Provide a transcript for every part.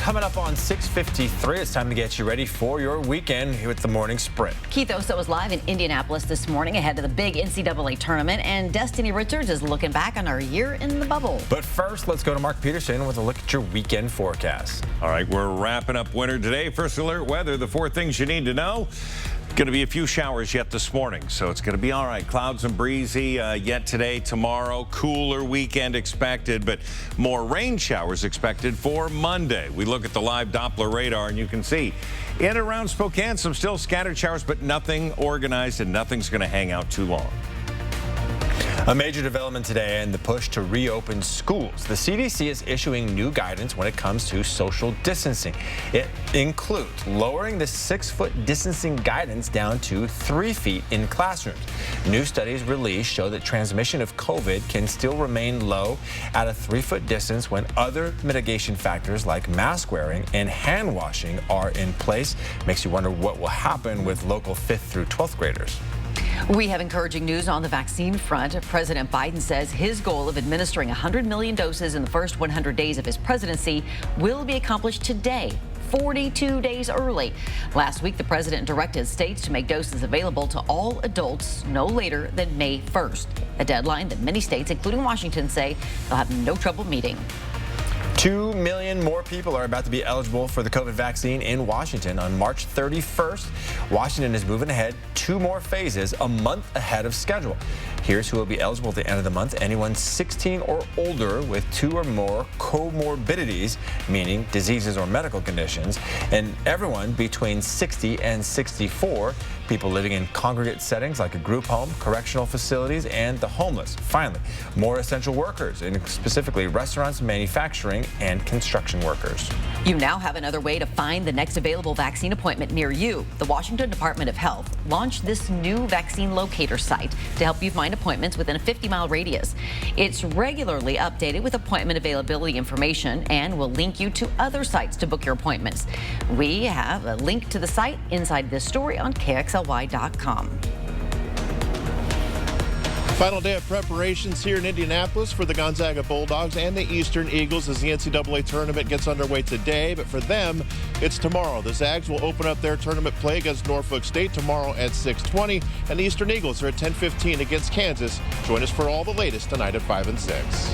coming up on 6:53. It's time to get you ready for your weekend here with the Morning Sprint. Keith Oso was live in Indianapolis this morning ahead of the big NCAA tournament, and Destiny Richards is looking back on our year in the bubble. But first, let's go to Mark Peterson with a look at your weekend forecast. All right, we're wrapping up winter today. First alert weather, the 4 things you need to know. Going to be a few showers yet this morning, so it's going to be all right. Clouds and breezy yet today, tomorrow. Cooler weekend expected, but more rain showers expected for Monday. We look at the live Doppler radar, and you can see in and around Spokane some still scattered showers, but nothing organized, and nothing's going to hang out too long. A major development today in the push to reopen schools. The CDC is issuing new guidance when it comes to social distancing. It includes lowering the 6-foot distancing guidance down to 3 feet in classrooms. New studies released show that transmission of COVID can still remain low at a 3-foot distance when other mitigation factors like mask wearing and hand washing are in place. Makes you wonder what will happen with local 5th through 12th graders. We have encouraging news on the vaccine front. President Biden says his goal of administering 100 million doses in the first 100 days of his presidency will be accomplished today, 42 days early. Last week, the president directed states to make doses available to all adults no later than May 1st, a deadline that many states, including Washington, say they'll have no trouble meeting. 2 million more people are about to be eligible for the COVID vaccine in Washington on March 31st. Washington is moving ahead 2 more phases a month ahead of schedule. Here's who will be eligible at the end of the month. Anyone 16 or older with 2 or more comorbidities, meaning diseases or medical conditions, and everyone between 60 and 64, people living in congregate settings like a group home, correctional facilities, and the homeless. Finally, more essential workers, and specifically restaurants, manufacturing, and construction workers. You now have another way to find the next available vaccine appointment near you. The Washington Department of Health launched this new vaccine locator site to help you find appointments within a 50-mile radius. It's regularly updated with appointment availability information and will link you to other sites to book your appointments. We have a link to the site inside this story on KXLY.com. Final day of preparations here in Indianapolis for the Gonzaga Bulldogs and the Eastern Eagles as the NCAA tournament gets underway today. But for them, it's tomorrow. The Zags will open up their tournament play against Norfolk State tomorrow at 6:20, and the Eastern Eagles are at 10:15 against Kansas. Join us for all the latest tonight at 5 and 6.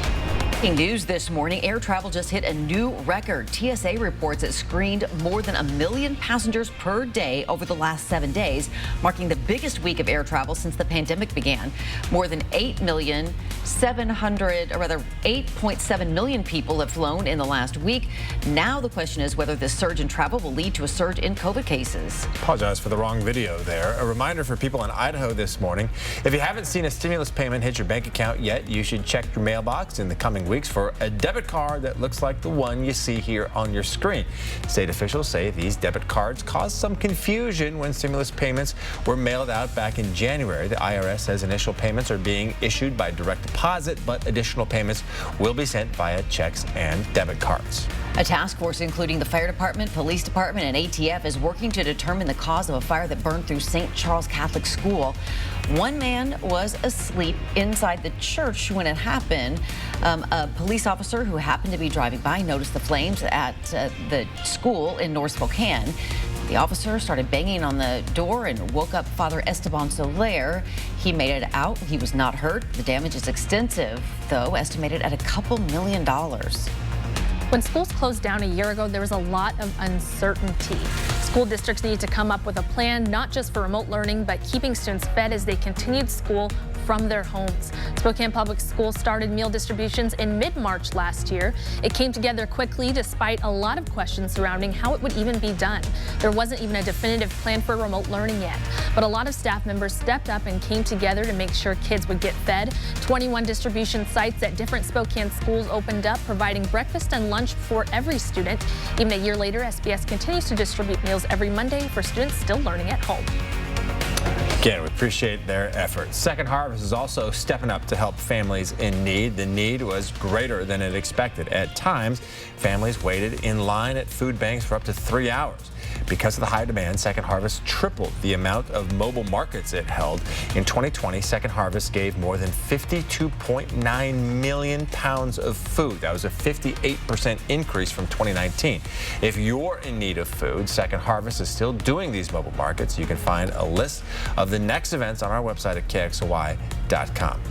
Breaking news this morning, air travel just hit a new record. TSA reports it screened more than 1 million passengers per day over the last 7 days, marking the biggest week of air travel since the pandemic began. More than 8.7 million people have flown in the last week. Now the question is whether this surge in travel will lead to a surge in COVID cases. Apologize for the wrong video there. A reminder for people in Idaho this morning, if you haven't seen a stimulus payment hit your bank account yet, you should check your mailbox in the coming weeks for a debit card that looks like the one you see here on your screen. State officials say these debit cards caused some confusion when stimulus payments were mailed out back in January. The IRS says initial payments are being issued by direct deposit, but additional payments will be sent via checks and debit cards. A task force including the fire department, police department, and ATF is working to determine the cause of a fire that burned through St. Charles Catholic School. One man was asleep inside the church when it happened. A police officer who happened to be driving by noticed the flames at the school in North Spokane. The officer started banging on the door and woke up Father Esteban Soler. He made it out. He was not hurt. The damage is extensive, though, estimated at $2 million. When schools closed down a year ago, there was a lot of uncertainty. School districts needed to come up with a plan, not just for remote learning, but keeping students fed as they continued school from their homes. Spokane Public Schools started meal distributions in mid-March last year. It came together quickly despite a lot of questions surrounding how it would even be done. There wasn't even a definitive plan for remote learning yet, but a lot of staff members stepped up and came together to make sure kids would get fed. 21 distribution sites at different Spokane schools opened up, providing breakfast and lunch for every student. Even a year later, SBS continues to distribute meals every Monday for students still learning at home. Again, we appreciate their efforts. Second Harvest is also stepping up to help families in need. The need was greater than it expected. At times, families waited in line at food banks for up to 3 hours. Because of the high demand, Second Harvest tripled the amount of mobile markets it held. In 2020, Second Harvest gave more than 52.9 million pounds of food. That was a 58% increase from 2019. If you're in need of food, Second Harvest is still doing these mobile markets. You can find a list of the next events on our website at KXLY.com.